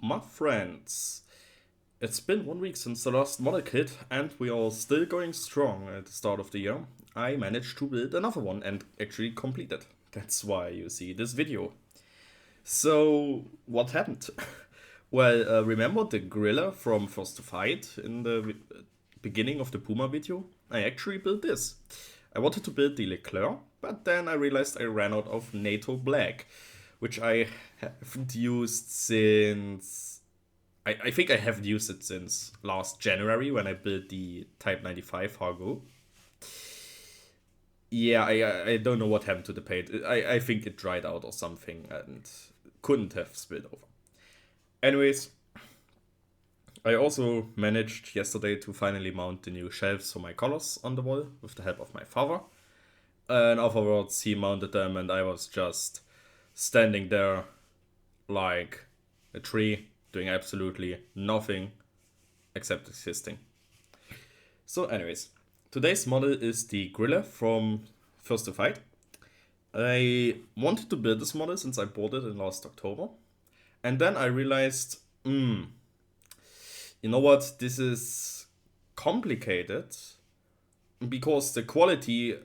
my friends. It's been 1 week since the last model kit, and we are still going strong at the start of the year. I managed to build another one and actually complete it. That's why you see this video. So, what happened? Well, remember the Grille from First to Fight in the beginning of the Puma video? I actually built this. I wanted to build the Leclerc, but then I realized I ran out of NATO Black, which I haven't used since. I think I haven't used it since last January when I built the Type 95 Hargo. Yeah, I don't know what happened to the paint. I think it dried out or something and couldn't have spilled over. Anyways, I also managed yesterday to finally mount the new shelves for my colors on the wall with the help of my father. And afterwards, he mounted them, and I was just standing there like a tree, doing absolutely nothing except existing. So, anyways, today's model is the Grille from First to Fight. I wanted to build this model since I bought it in last October. And then I realized, you know what, this is complicated because the quality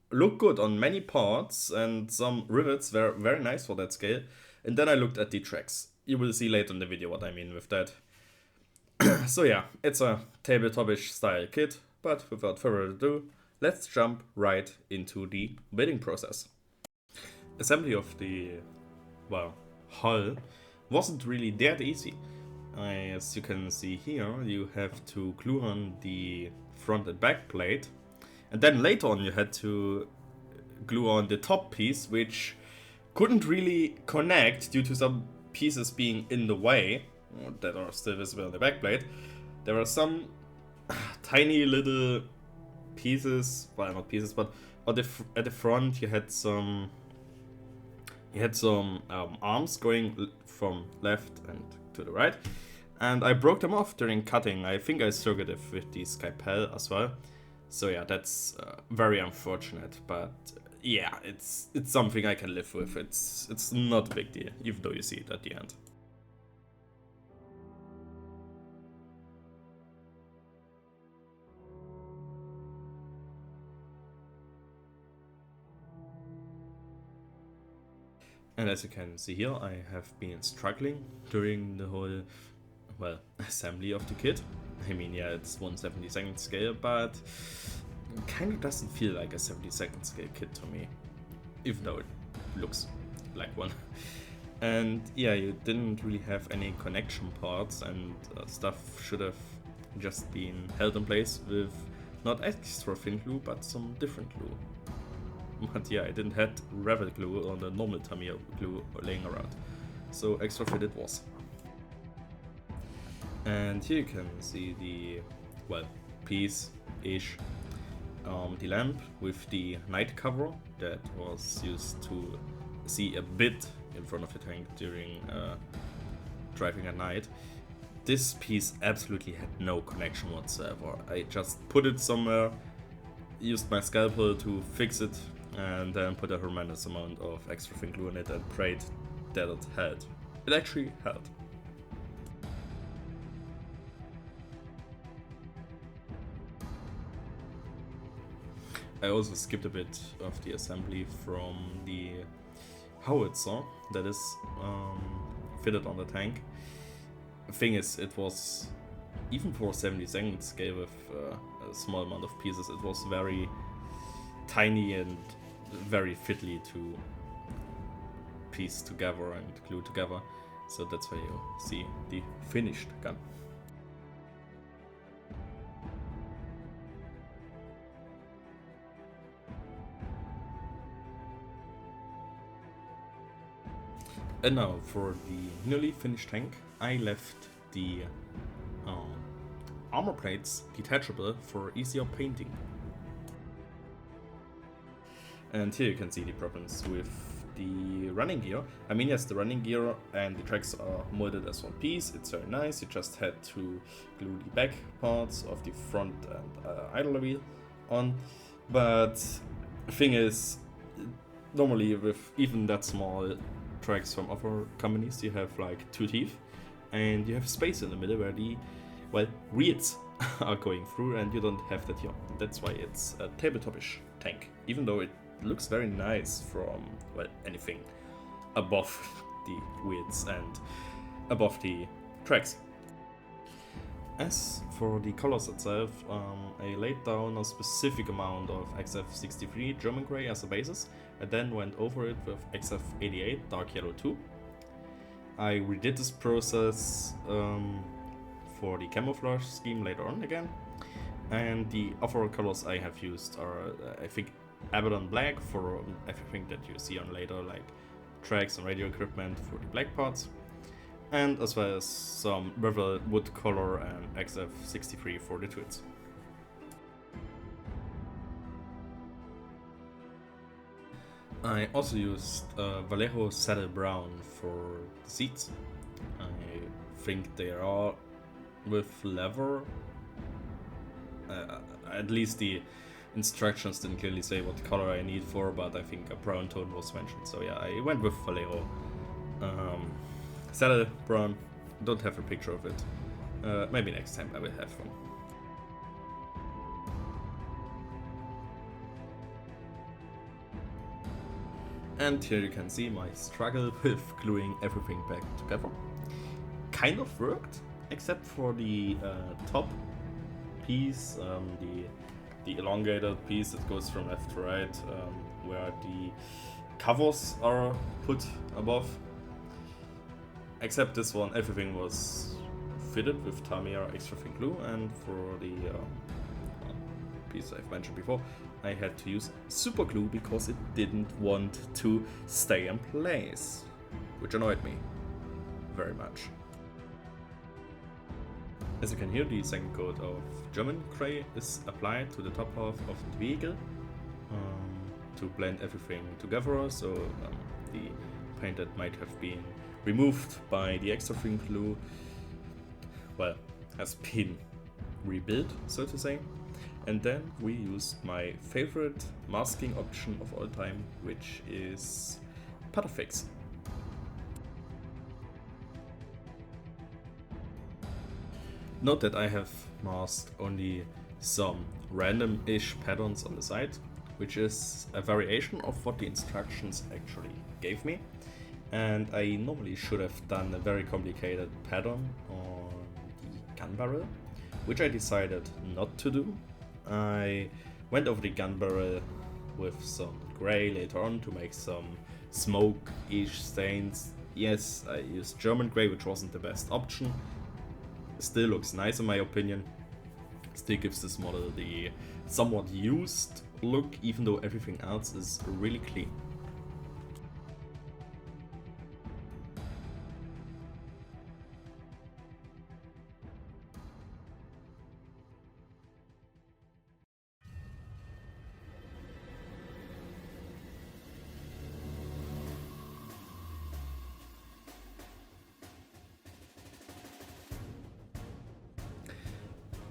looked good on many parts and some rivets were very nice for that scale. And then I looked at the tracks. You will see later in the video what I mean with that. So yeah, it's a tabletop-ish style kit, but without further ado, let's jump right into the building process. Assembly of the, well, hull wasn't really that easy. As you can see here, you have to glue on the front and back plate, and then later on you had to glue on the top piece, which couldn't really connect due to some pieces being in the way that are still visible on the back plate. There are some tiny little pieces, well, not pieces, but at the front you had some arms going from left and to the right, and I broke them off during cutting. I think I circuited it with the scalpel as well. So yeah, that's very unfortunate, but yeah, it's something I can live with. It's not a big deal, even though you see it at the end. And as you can see here, I have been struggling during the whole, well, assembly of the kit. I mean, yeah, it's 1/72nd scale, but it kind of doesn't feel like a 72nd scale kit to me, even though it looks like one. And yeah, you didn't really have any connection parts, and stuff should have just been held in place with not extra thin glue, but some different glue. But yeah, I didn't have revell glue or the normal Tamiya glue laying around, so extra fit it was. And here you can see the, well, piece-ish, the lamp with the night cover that was used to see a bit in front of the tank during driving at night. This piece absolutely had no connection whatsoever. I just put it somewhere, used my scalpel to fix it, and then put a tremendous amount of extra thin glue in it and prayed that it held. It actually held. I also skipped a bit of the assembly from the howitzer that is fitted on the tank. The thing is, it was, even for 72nd scale with a small amount of pieces, it was very tiny and very fiddly to piece together and glue together. So that's why you see the finished gun. And now for the nearly finished tank, I left the armor plates detachable for easier painting. And here you can see the problems with the running gear. I mean, yes, the running gear and the tracks are molded as one piece. It's very nice. You just had to glue the back parts of the front and idler wheel on. But the thing is, normally with even that small tracks from other companies, you have like two teeth. and you have space in the middle where the, well, reeds are going through, and you don't have that here. That's why it's a tabletop-ish tank, even though it looks very nice from, well, anything above the reeds and above the tracks. As for the colors itself, I laid down a specific amount of XF63 German Grey as a basis, and then went over it with XF88 Dark Yellow 2. I redid this process for the camouflage scheme later on again, and the overall colors I have used are, I think, Abaddon Black for everything that you see on later, like tracks and radio equipment for the black parts, and as well as some Revell wood color and XF63 for the twins. I also used Vallejo Saddle Brown for the seats. I think they are with leather. At least the instructions didn't clearly say what color I need for, but I think a brown tone was mentioned. So yeah, I went with Vallejo Saddle Brown. Don't have a picture of it. Maybe next time I will have one. And here you can see my struggle with gluing everything back together. Kind of worked, except for the top piece, the elongated piece that goes from left to right, where the covers are put above. Except this one, everything was fitted with Tamiya extra thin glue, and for the piece I've mentioned before, I had to use super glue because it didn't want to stay in place, which annoyed me very much. As you can hear, the second coat of German Grey is applied to the top half of the vehicle to blend everything together, so the paint that might have been removed by the extra thin glue, well, has been rebuilt, so to say. And then we used my favorite masking option of all time, which is Patafix. Note that I have masked only some random-ish patterns on the side, which is a variation of what the instructions actually gave me. And I normally should have done a very complicated pattern on the gun barrel, which I decided not to do. I went over the gun barrel with some grey later on to make some smoke-ish stains. Yes, I used German grey, which wasn't the best option. Still looks nice in my opinion. Still gives this model the somewhat used look, even though everything else is really clean.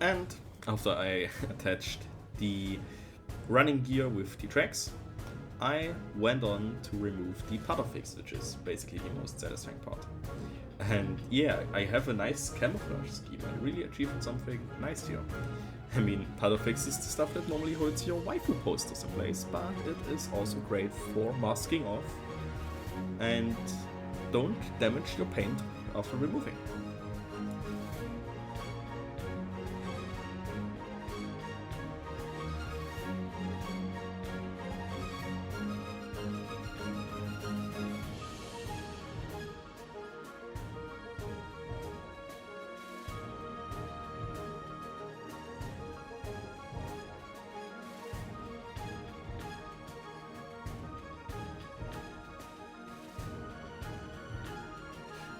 And after I attached the running gear with the tracks, I went on to remove the Patafix, which is basically the most satisfying part. And yeah, I have a nice camouflage scheme. I really achieved something nice here. I mean, Patafix is the stuff that normally holds your waifu posters in place, but it is also great for masking off and don't damage your paint after removing.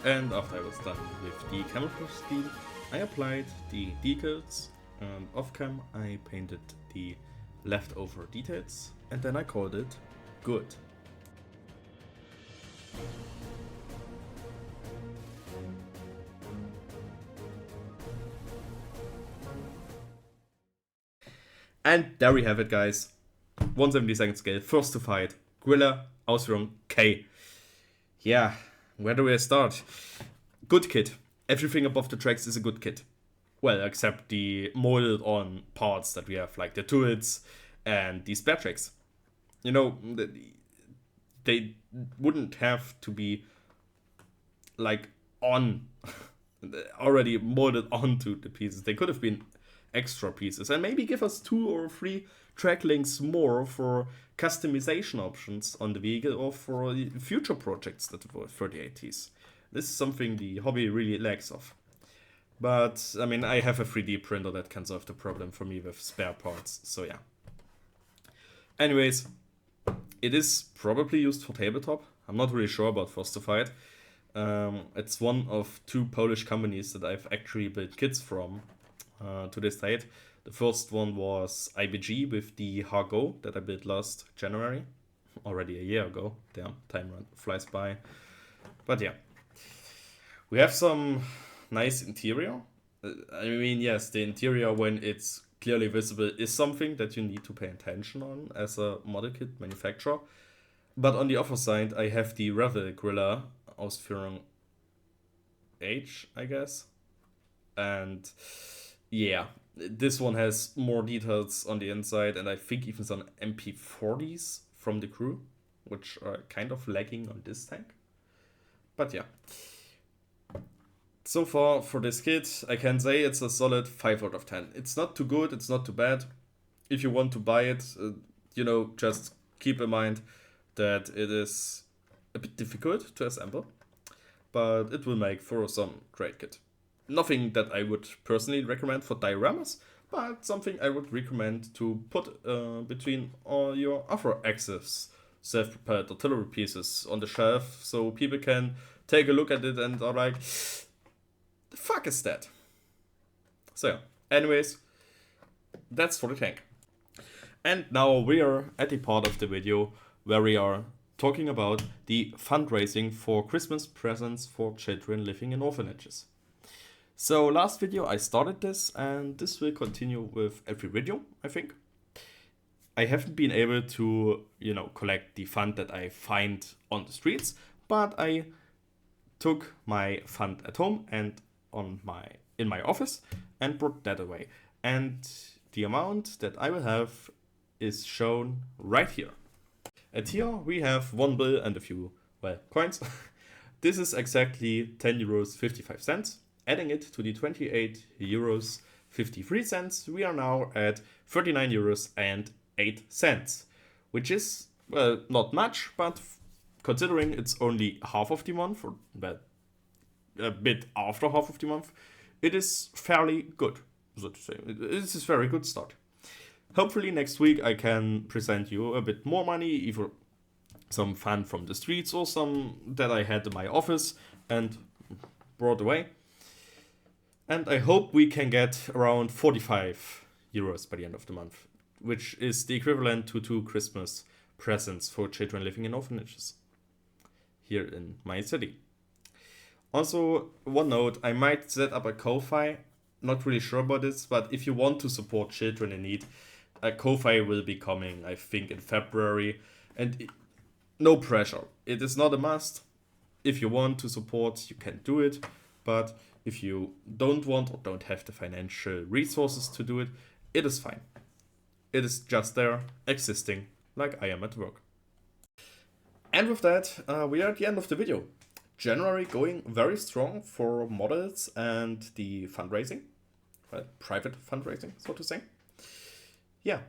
And after I was done with the camouflage scheme, I applied the decals, and off cam I painted the leftover details, and then I called it good. And there we have it, guys. 1/72 scale, first to fight, Grille Ausf K. Yeah. Where do I start? Good kit. everything above the tracks is a good kit. Well, except the molded on parts that we have, like the turrets and the spare tracks. You know, they wouldn't have to be like on already molded onto the pieces. They could have been extra pieces and maybe give us 2 or 3 track links more for customization options on the vehicle or for future projects that for the ATs. This is something the hobby really lacks of. But I mean, I have a 3D printer that can solve the problem for me with spare parts, so yeah. Anyways, it is probably used for tabletop. I'm not really sure about Fosterfight. It's one of 2 Polish companies that I've actually built kits from to this date. The first one was IBG with the Hargo that I built last January. Already a year ago. Damn, time flies by. But yeah. We have some nice interior. I mean, yes, the interior, when it's clearly visible, is something that you need to pay attention on as a model kit manufacturer. But on the other side, I have the Revell Grille Ausf H, I guess. And yeah, this one has more details on the inside, and I think even some MP40s from the crew, which are kind of lacking on this tank. But yeah. So far for this kit, I can say it's a solid 5 out of 10. It's not too good, it's not too bad. If you want to buy it, just keep in mind that it is a bit difficult to assemble, but it will make for some great kit. Nothing that I would personally recommend for dioramas, but something I would recommend to put between all your other Axis self-propelled artillery pieces on the shelf, so people can take a look at it and are like, the fuck is that? So yeah, anyways, that's for the tank. And now we are at the part of the video where we are talking about the fundraising for Christmas presents for children living in orphanages. So last video I started this, and this will continue with every video, I think. I haven't been able to, collect the fund that I find on the streets, but I took my fund at home and in my office and brought that away. And the amount that I will have is shown right here. And here we have 1 bill and a few, coins. This is exactly 10 euros 55 cents. Adding it to the 28 euros 53 cents, we are now at 39 euros and 8 cents, which is, not much, but considering it's only half of the month, or a bit after half of the month, it is fairly good, so to say. This is a very good start. Hopefully next week I can present you a bit more money, either some fun from the streets or some that I had in my office and brought away. And I hope we can get around 45 euros by the end of the month, which is the equivalent to 2 Christmas presents for children living in orphanages here in my city. Also, one note, I might set up a Ko-Fi, not really sure about this, but if you want to support children in need, a Ko-Fi will be coming, I think, in February, and no pressure. It is not a must. If you want to support, you can do it, but if you don't want or don't have the financial resources to do it, it is fine. It is just there, existing, like I am at work. And with that, we are at the end of the video. January going very strong for models and the fundraising. Private fundraising, so to say. Yeah.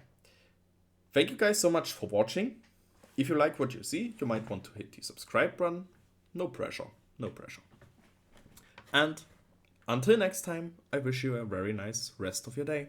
Thank you guys so much for watching. If you like what you see, you might want to hit the subscribe button. No pressure, no pressure. And until next time, I wish you a very nice rest of your day.